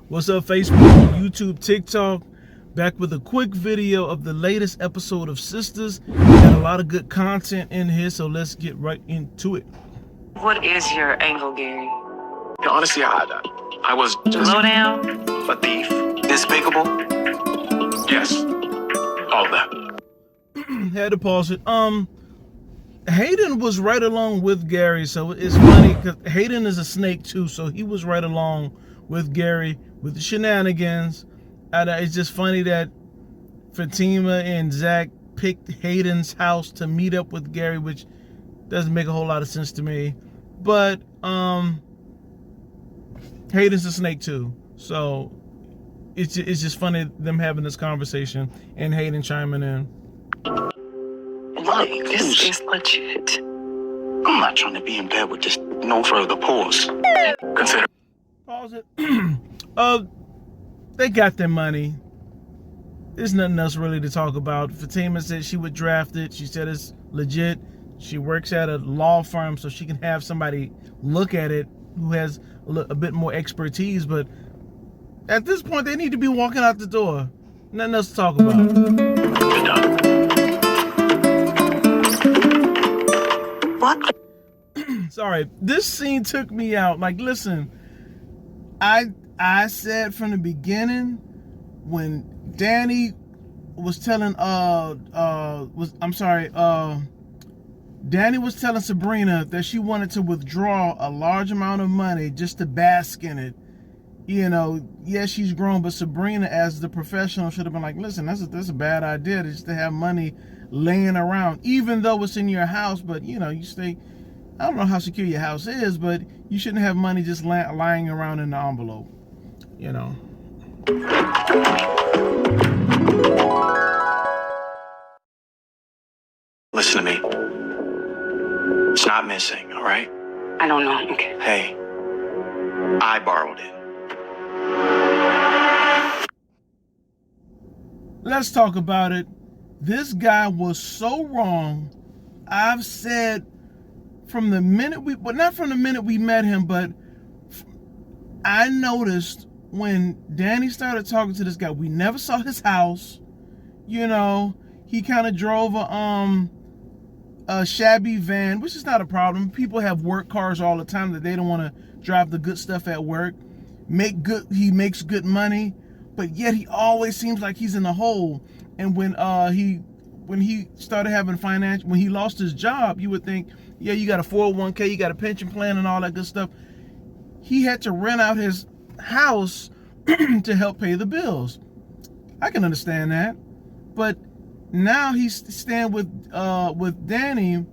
What's up, Facebook, YouTube, TikTok? Back with a quick video of the latest episode of Sistas. Got a lot of good content in here, so let's get right into it. What is your angle, Gary? Yeah, honestly, I was just Low down? a thief. Despicable? Yes. All of that. Had to pause it. Hayden was right along with Gary, so it's funny because Hayden is a snake too, so he was right along with Gary with the shenanigans. And it's just funny that Fatima and Zach picked Hayden's house to meet up with Gary, which doesn't make a whole lot of sense to me. But Hayden's a snake too, so it's just funny them having this conversation and Hayden chiming in. Look, this is legit. I'm not trying to be in bed with this. No further pause. Consider. Pause it. They got their money. There's nothing else really to talk about. Fatima said she would draft it. She said it's legit. She works at a law firm, so she can have somebody look at it who has a bit more expertise. But at this point, they need to be walking out the door. Nothing else to talk about. You're done. What? Sorry, this scene took me out. Like, listen, I said from the beginning when Dani was telling Dani was telling Sabrina that she wanted to withdraw a large amount of money just to bask in it. You know, yes, she's grown, but Sabrina, as the professional, should have been like, listen, that's a bad idea just to have money laying around, even though it's in your house. But, you know, you stay, I don't know how secure your house is, but you shouldn't have money just lying around in the envelope, you know. Listen to me. It's not missing, all right? I don't know. Okay. Hey, I borrowed it. Let's talk about it. This guy was so wrong. I've said from the minute not from the minute we met him, but I noticed when Dani started talking to this guy, we never saw his house. You know, he kind of drove a shabby van, which is not a problem. People have work cars all the time that they don't want to drive the good stuff at work. He makes good money, but yet he always seems like he's in the hole. And when he started having when he lost his job, you would think, yeah, you got a 401k, you got a pension plan and all that good stuff. He had to rent out his house to help pay the bills. I can understand that. But now he's staying with Dani.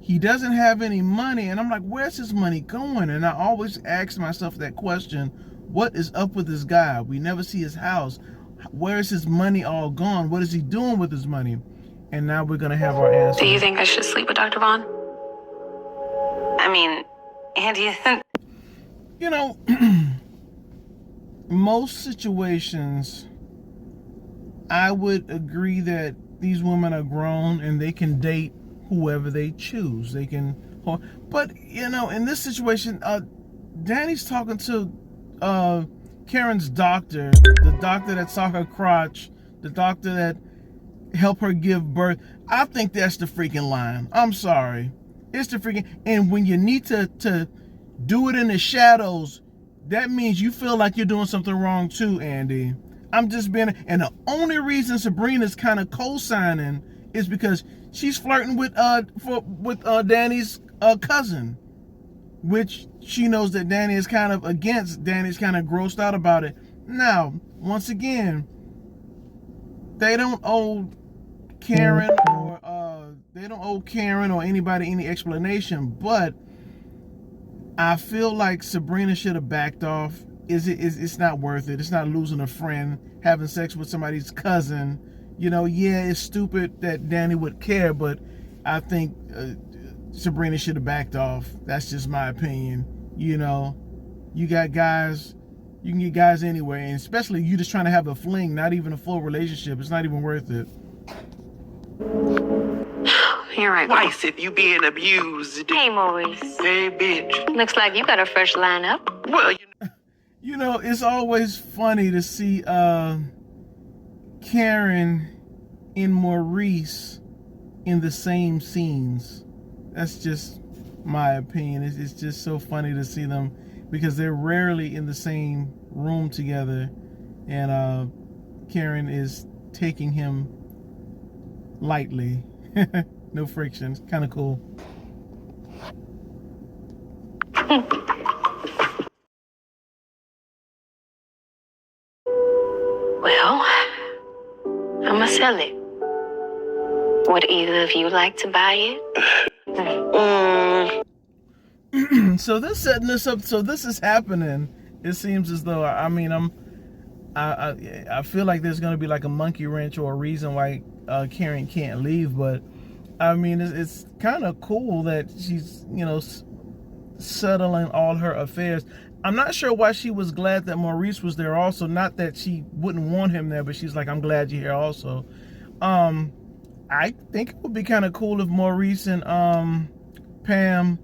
He doesn't have any money, and I'm like, where's his money going? And I always ask myself that question, what is up with this guy? We never see his house. Where is his money all gone? What is he doing with his money? And now we're going to have our answer. Do you think I should sleep with Dr. Vaughn? I mean, Andy isn't... You know, most situations, I would agree that these women are grown and they can date whoever they choose. They can, but you know, in this situation, Dani's talking to Karen's doctor, the doctor that saw her crotch, the doctor that helped her give birth. I think that's the freaking line. I'm sorry. It's the freaking, and when you need to do it in the shadows, that means you feel like you're doing something wrong too, Andy. I'm just being, and the only reason Sabrina's kind of co-signing is because she's flirting with Dani's cousin, which she knows that Dani is kind of against. Dani's kind of grossed out about it. Now, once again, they don't owe Karen or anybody any explanation, but I feel like Sabrina should have backed off. It's not worth it. It's not losing a friend, having sex with somebody's cousin. You know, yeah, it's stupid that Dani would care, but I think Sabrina should have backed off. That's just my opinion. You know, you got guys, you can get guys anyway, and especially you just trying to have a fling, not even a full relationship. It's not even worth it. You're right. Twice if you being abused. Hey, Maurice. Hey, bitch. Looks like you got a fresh lineup. Well, You know, it's always funny to see Karen and Maurice in the same scenes. That's just my opinion. It's just so funny to see them because they're rarely in the same room together, and Karen is taking him lightly. No friction. It's kind of cool. Well, I'ma sell it. Would either of you like to buy it? So this setting this up. So this is happening. It seems as though I feel like there's gonna be like a monkey wrench or a reason why Karen can't leave. But I mean, it's kind of cool that she's settling all her affairs. I'm not sure why she was glad that Maurice was there also. Not that she wouldn't want him there, but she's like, I'm glad you're here also. I think it would be kind of cool if Maurice and Pam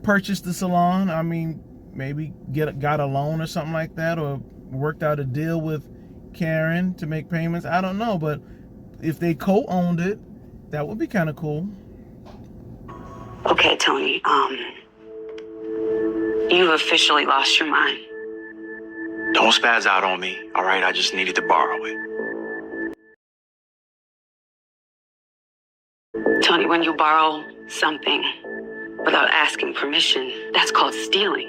purchased the salon. I mean, maybe got a loan or something like that, or worked out a deal with Karen to make payments. I don't know, but if they co-owned it, that would be kind of cool. Okay, Tony, you've officially lost your mind. Don't spaz out on me, all right? I just needed to borrow it. Tony, when you borrow something without asking permission, that's called stealing.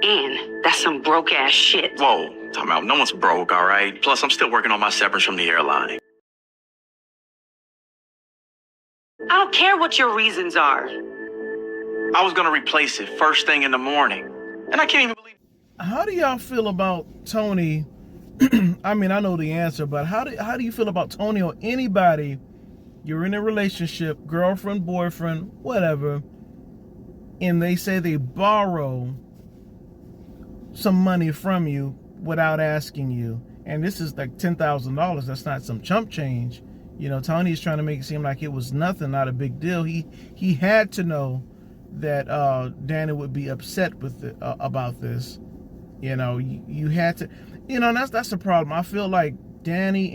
And that's some broke-ass shit. Whoa, time out. No one's broke, all right? Plus, I'm still working on my severance from the airline. I don't care what your reasons are. I was gonna replace it first thing in the morning. And I can't even believe... How do y'all feel about Tony? I mean, I know the answer, but how do you feel about Tony or anybody? You're in a relationship, girlfriend, boyfriend, whatever, and they say they borrow some money from you without asking you. And this is like $10,000. That's not some chump change. Tony's trying to make it seem like it was nothing, not a big deal. He had to know that Dani would be upset with about this. You had to, that's the problem. I feel like Dani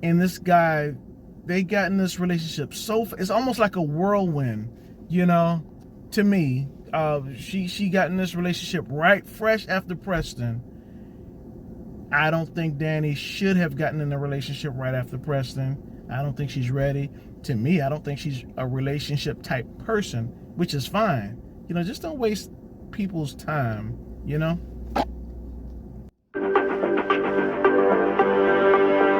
and this guy, they got in this relationship it's almost like a whirlwind, to me. She got in this relationship right fresh after Preston. I don't think Dani should have gotten in a relationship right after Preston. I don't think she's ready. To me, I don't think she's a relationship type person, which is fine. Just don't waste people's time, I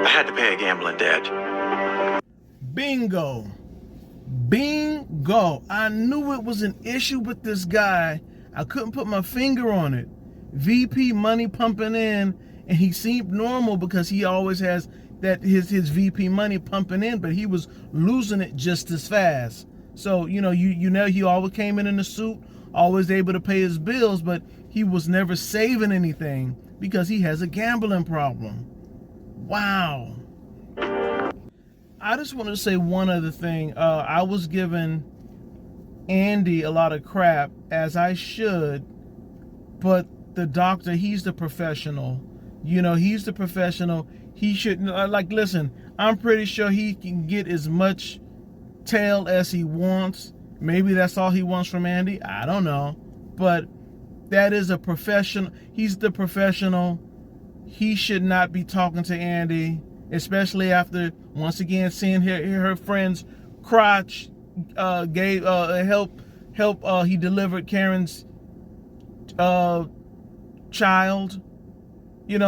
had to pay a gambling debt. Bingo. I knew it was an issue with this guy. I couldn't put my finger on it. VP money pumping in, and he seemed normal because he always has that his VP money pumping in, but he was losing it just as fast. So, he always came in a suit, always able to pay his bills, but he was never saving anything because he has a gambling problem. Wow. I just want to say one other thing. I was giving Andy a lot of crap, as I should, but the doctor, he's the professional. He's the professional. He shouldn't, listen, I'm pretty sure he can get as much tail as he wants. Maybe that's all he wants from Andy. I don't know. But that is a professional. He's the professional. He should not be talking to Andy, especially after, once again, seeing her friend's crotch gave help. He delivered Karen's child.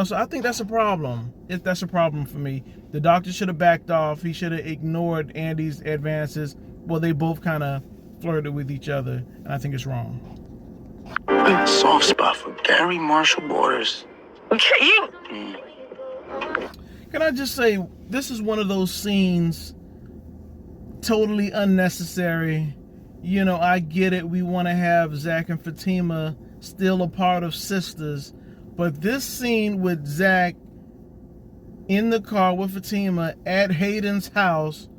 So I think that's a problem. That's a problem for me. The doctor should have backed off. He should have ignored Andy's advances. Well, they both kind of flirted with each other, and I think it's wrong. I have a soft spot for Gary Marshall Borders. Can I just say, this is one of those scenes, totally unnecessary. I get it. We want to have Zach and Fatima still a part of Sistas. But this scene with Zach in the car with Fatima at Hayden's house,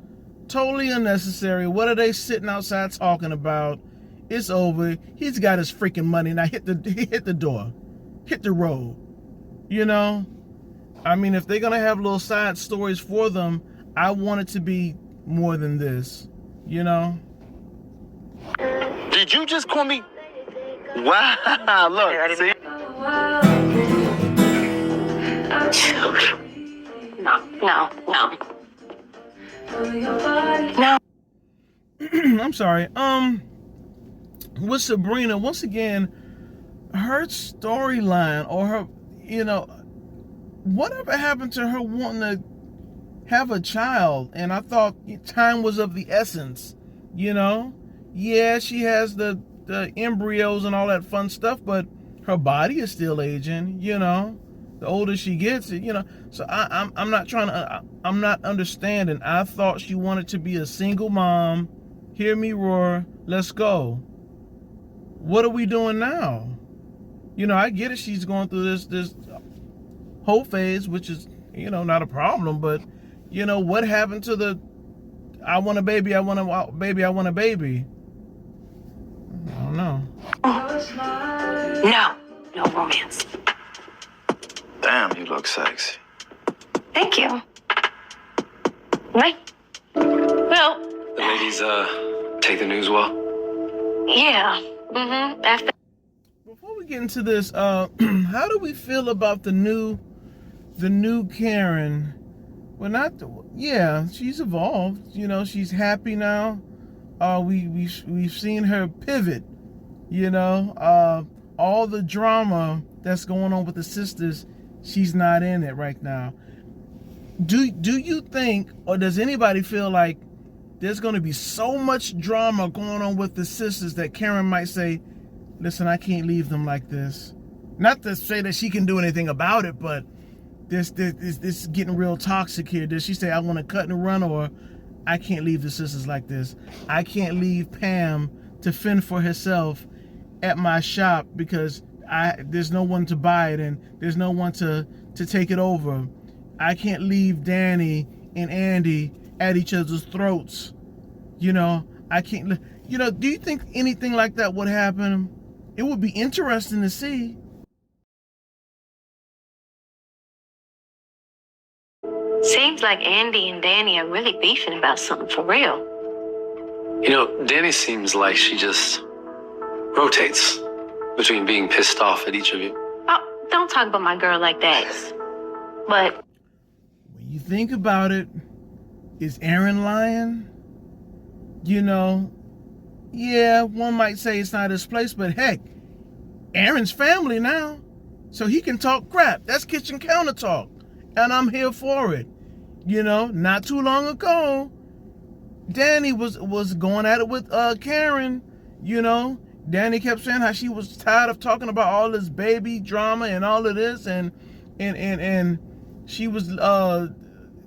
totally unnecessary. What are they sitting outside talking about? It's over. He's got his freaking money. Now hit the door. Hit the road. You know? I mean, if they're going to have little side stories for them, I want it to be more than this. You know? Did you just call me? Wow, look, see? No. I'm sorry. With Sabrina, once again, her storyline or her, you know, whatever happened to her wanting to have a child, and I thought time was of the essence, you know? Yeah, she has the embryos and all that fun stuff, but her body is still aging, you know? The older she gets, you know? So I'm not trying to, I'm not understanding. I thought she wanted to be a single mom. Hear me roar, let's go. What are we doing now? You know, I get it, she's going through this whole phase, which is, you know, not a problem, but, you know, what happened to the, I want a baby, I want a baby, I want a baby? I don't know. No romance. Damn, you look sexy. Thank you. Right? Well, The ladies, take the news well? yeah. After Before we get into this, how do we feel about the new Karen? Well, yeah, she's evolved. You know, she's happy now. We've seen her pivot. You know, all the drama that's going on with the sisters, she's not in it right now. Do you think, or does anybody feel like there's going to be so much drama going on with the sisters that Karen might say, listen, I can't leave them like this? Not to say that she can do anything about it, but this is getting real toxic here. Does she say, I want to cut and run, or I can't leave the sisters like this? I can't leave Pam to fend for herself at my shop because there's no one to buy it and there's no one to take it over. I can't leave Dani and Andi at each other's throats. You know, I can't, you know, do you think anything like that would happen? It would be interesting to see. seems like Andi and Dani are really beefing about something for real. You know, Dani seems like she just rotates between being pissed off at each of you. Oh, don't talk about my girl like that. But When you think about it, is Aaron lying? You know, yeah, one might say it's not his place, but heck, Aaron's family now, so he can talk crap. That's kitchen counter talk, and I'm here for it. You know, not too long ago, Dani was going at it with Karen. You know, Dani kept saying how she was tired of talking about all this baby drama and all of this, and she was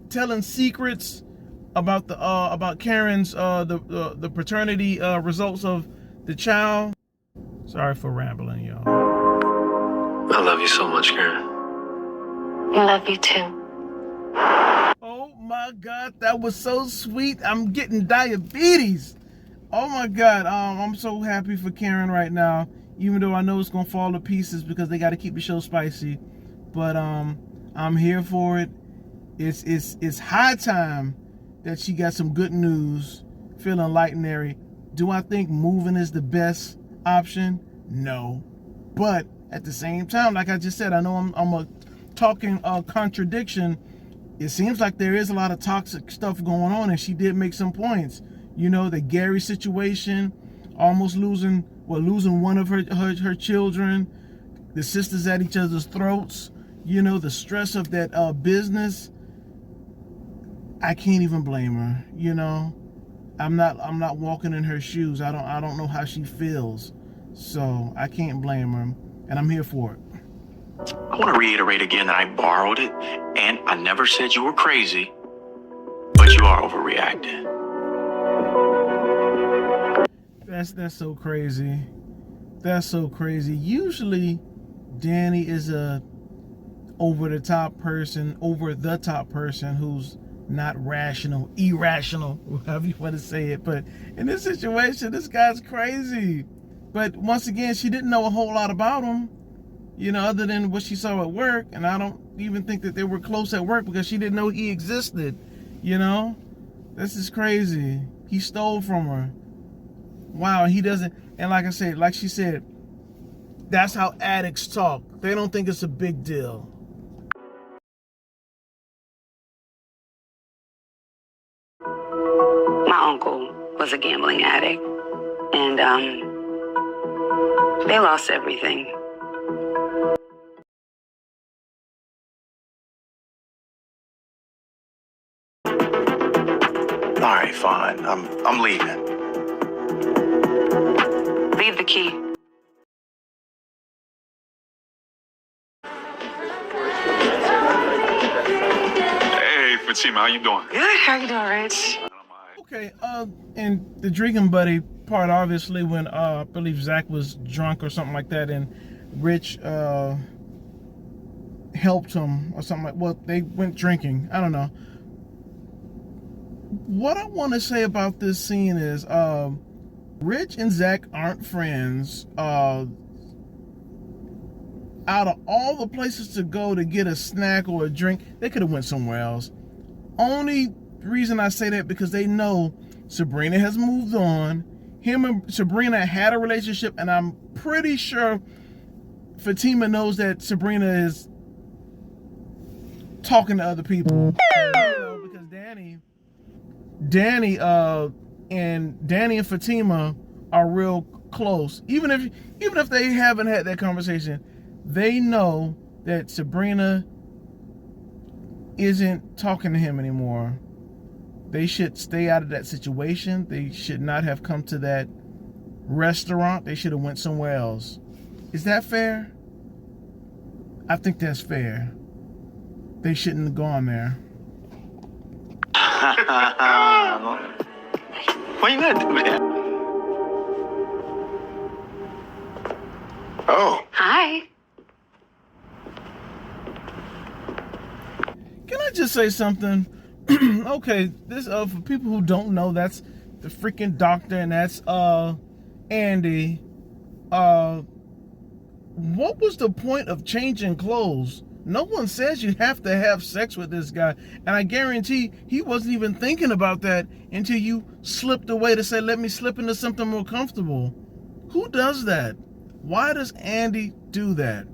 telling secrets about Karen's the paternity results of the child. Sorry for rambling, y'all. I love you so much, Karen. I love you too. Oh my God, that was so sweet. I'm getting diabetes. Oh my God, I'm so happy for Karen right now, even though I know it's gonna fall to pieces because they got to keep the show spicy. But I'm here for it. It's high time that she got some good news. Feeling light and airy. Do I think moving is the best option? No, but at the same time, like I just said, I know I'm a talking contradiction. It seems like there is a lot of toxic stuff going on, and she did make some points. You know, the Gary situation, almost losing one of her children, the sisters at each other's throats. You know, the stress of that business. I can't even blame her. You know, I'm not walking in her shoes. I don't know how she feels, so I can't blame her, and I'm here for it. I want to reiterate again that I borrowed it, and I never said you were crazy, but you are overreacting. That's so crazy. That's so crazy. Usually, Dani is a over the top person who's not rational, irrational, however you want to say it. But in this situation, this guy's crazy. But once again, she didn't know a whole lot about him, other than what she saw at work. And I don't even think that they were close at work because she didn't know he existed. This is crazy. He stole from her. Wow, he doesn't. And like I said, like she said, that's how addicts talk. They don't think it's a big deal. My uncle was a gambling addict, and they lost everything. All right, fine. I'm leaving. Leave the key. Hey, Fatima, how you doing? Good. How you doing, Rich? Okay, and the drinking buddy part, obviously, when I believe Zach was drunk or something like that, and Rich helped him or something they went drinking. I don't know. What I want to say about this scene is Rich and Zach aren't friends. Out of all the places to go to get a snack or a drink, they could have went somewhere else. Only reason I say that because they know Sabrina has moved on. Him and Sabrina had a relationship, and I'm pretty sure Fatima knows that Sabrina is talking to other people. Because Danny and Fatima are real close. Even if they haven't had that conversation, they know that Sabrina isn't talking to him anymore. They should stay out of that situation. They should not have come to that restaurant. They should have went somewhere else. Is that fair? I think that's fair. They shouldn't have gone there. Why you gotta do that? Oh. Hi. Can I just say something? Okay, this for people who don't know, that's the freaking doctor, and that's Andy. What was the point of changing clothes? No one says you have to have sex with this guy, and I guarantee he wasn't even thinking about that until you slipped away to say, let me slip into something more comfortable. Who does that? Why does Andy do that?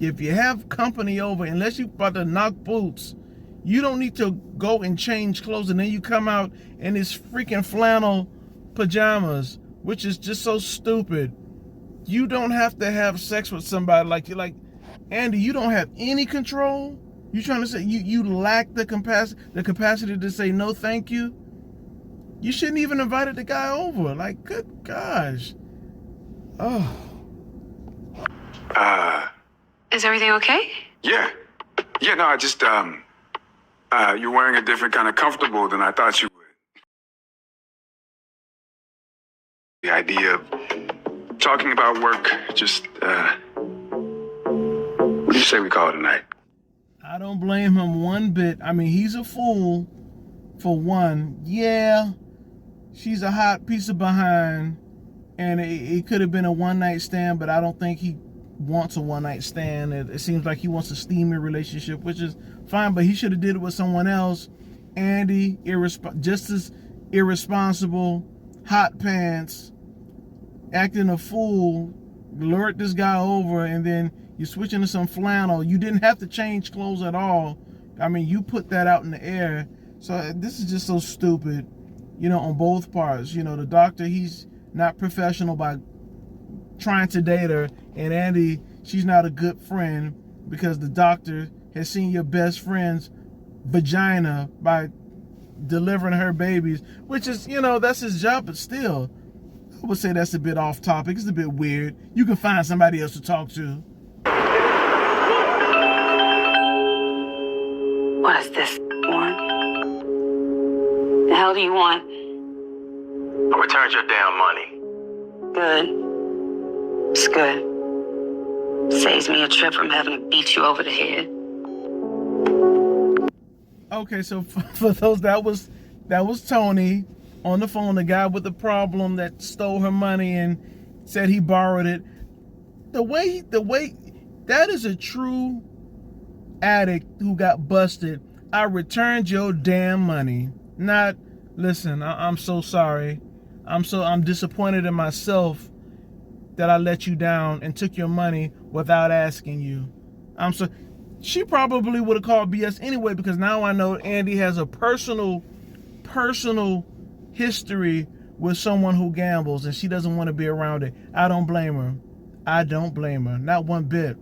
If you have company over, unless you're about to knock boots, you don't need to go and change clothes and then you come out in this freaking flannel pajamas, which is just so stupid. You don't have to have sex with somebody like Andy, you don't have any control. You trying to say you lack the capacity to say no thank you? You shouldn't even invited the guy over. Like, good gosh. Oh. Is everything okay? Yeah. Yeah, no, I just, you're wearing a different kind of comfortable than I thought you would. The idea of talking about work, just, what do you say we call it tonight? I don't blame him one bit. I mean, he's a fool, for one. Yeah, she's a hot piece of behind, and it could have been a one-night stand, but I don't think he wants a one-night stand. It seems like he wants a steamy relationship, which is fine, but he should have did it with someone else. Andy, just as irresponsible, hot pants, acting a fool, lured this guy over, and then you switch into some flannel. You didn't have to change clothes at all. I mean, you put that out in the air. So this is just so stupid, on both parts. The doctor, he's not professional by trying to date her, and Andy, she's not a good friend because the doctor has seen your best friend's vagina by delivering her babies, which is, that's his job, but still, I would say that's a bit off topic. It's a bit weird. You can find somebody else to talk to. What does this want? The hell do you want? I returned your damn money. Good. It's good. Saves me a trip from having to beat you over the head. Okay, so for those, that was Tony on the phone, the guy with the problem that stole her money and said he borrowed it. The way that is a true addict who got busted. I returned your damn money. Not, listen, I'm so sorry. I'm disappointed in myself that I let you down and took your money without asking you. She probably would have called BS anyway, because now I know Andy has a personal history with someone who gambles and she doesn't want to be around it. I don't blame her. Not one bit.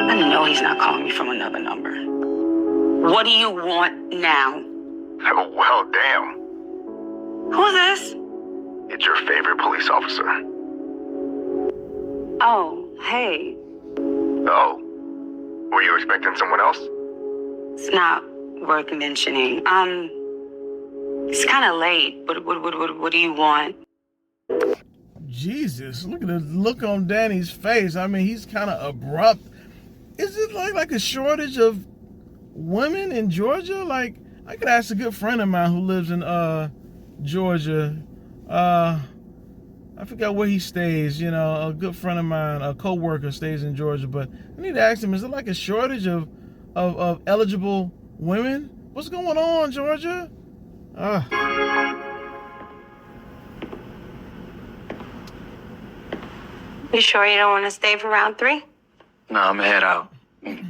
I know he's not calling me from another number. What do you want now? Oh, well, damn. Who's this? It's your favorite police officer. Oh, hey. Oh. Were you expecting someone else? It's not worth mentioning. It's kind of late. What do you want? Jesus, look at the look on Danny's face. I mean, he's kind of abrupt. Is it like a shortage of women in Georgia? Like, I could ask a good friend of mine who lives in Georgia. I forgot where he stays. You know, a good friend of mine, a co-worker, stays in Georgia. But I need to ask him, is it like a shortage of eligible women? What's going on, Georgia? You sure you don't want to stay for round 3? No, I'm gonna head out.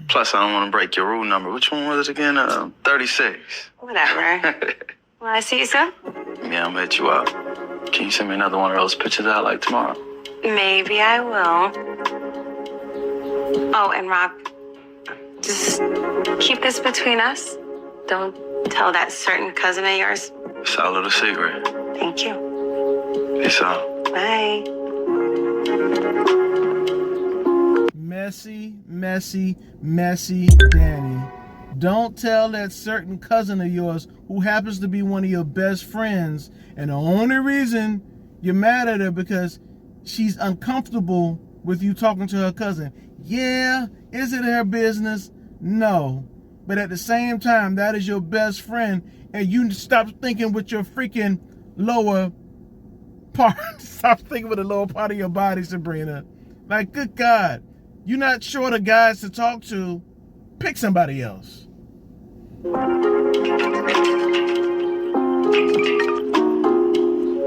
Plus, I don't want to break your rule number. Which one was it again? 36. Whatever. Will I see you soon? Yeah, I'm gonna hit you up. Can you send me another one of those pictures out like tomorrow? Maybe I will. Oh, and Rob, just keep this between us. Don't tell that certain cousin of yours. It's our little secret. Thank you. Peace out. Bye. Messy Danny. Don't tell that certain cousin of yours who happens to be one of your best friends, and the only reason you're mad at her because she's uncomfortable with you talking to her cousin. Yeah, is it her business? No. But at the same time, that is your best friend, and you stop thinking with your freaking lower part. Stop thinking with the lower part of your body, Sabrina. Like, good God. You're not short of guys to talk to. Pick somebody else.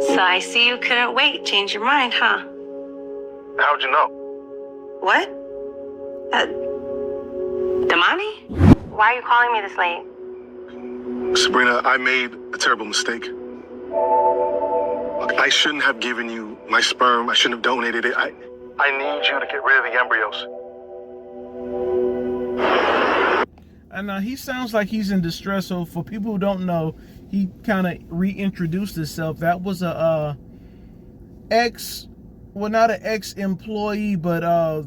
So I see you couldn't wait. Change your mind, huh? How'd you know? What? Damani? Why are you calling me this late? Sabrina, I made a terrible mistake. Look, I shouldn't have given you my sperm. I shouldn't have donated it. I need you to get rid of the embryos. And he sounds like he's in distress. So for people who don't know, he kind of reintroduced himself. That was not an ex-employee, but a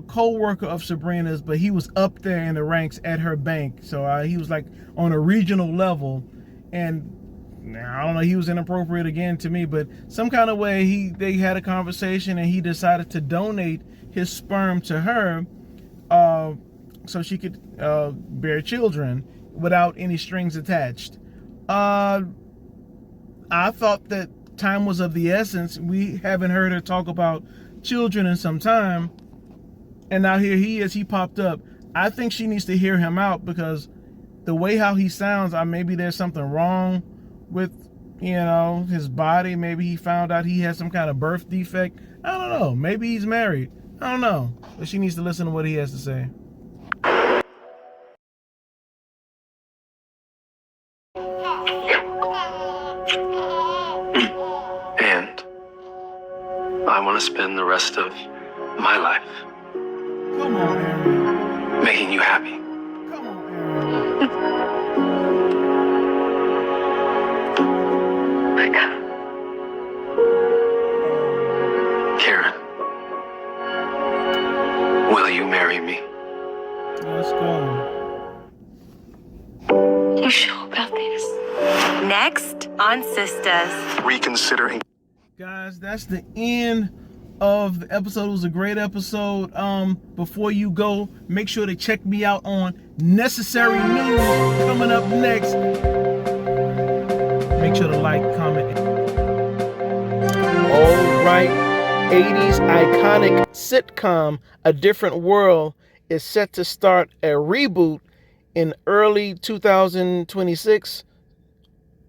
co-worker of Sabrina's, but he was up there in the ranks at her bank. So he was like on a regional level, and I don't know, he was inappropriate again to me, but some kind of way they had a conversation and he decided to donate his sperm to her so she could bear children without any strings attached. I thought that time was of the essence. We haven't heard her talk about children in some time, and now here he is, he popped up. I think she needs to hear him out, because the way how he sounds, maybe there's something wrong with, his body. Maybe he found out he has some kind of birth defect. I don't know. Maybe he's married. I don't know. But she needs to listen to what he has to say. And I want to spend the rest of my life Come on, Aaron. making you happy. Come on, Aaron. Karen, will you marry me? Let's go. You sure about this? Next on Sistas. Reconsidering. Guys, that's the end of the episode. It was a great episode. Before you go, make sure to check me out on Necessary News coming up next. Make sure to like, comment. All right, 80s iconic sitcom A Different World is set to start a reboot in early 2026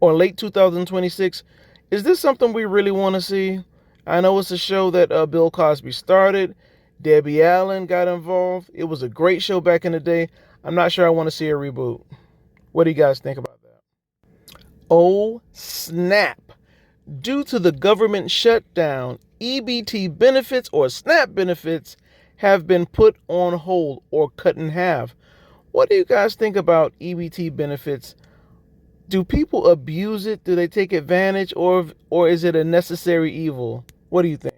or late 2026. Is this something we really want to see? I know it's a show that Bill Cosby started. Debbie Allen got involved. It was a great show back in the day. I'm not sure I want to see a reboot. What do you guys think about that? Oh, snap. Due to the government shutdown, EBT benefits or SNAP benefits have been put on hold or cut in half. What do you guys think about EBT benefits? Do people abuse it? Do they take advantage, or is it a necessary evil? What do you think?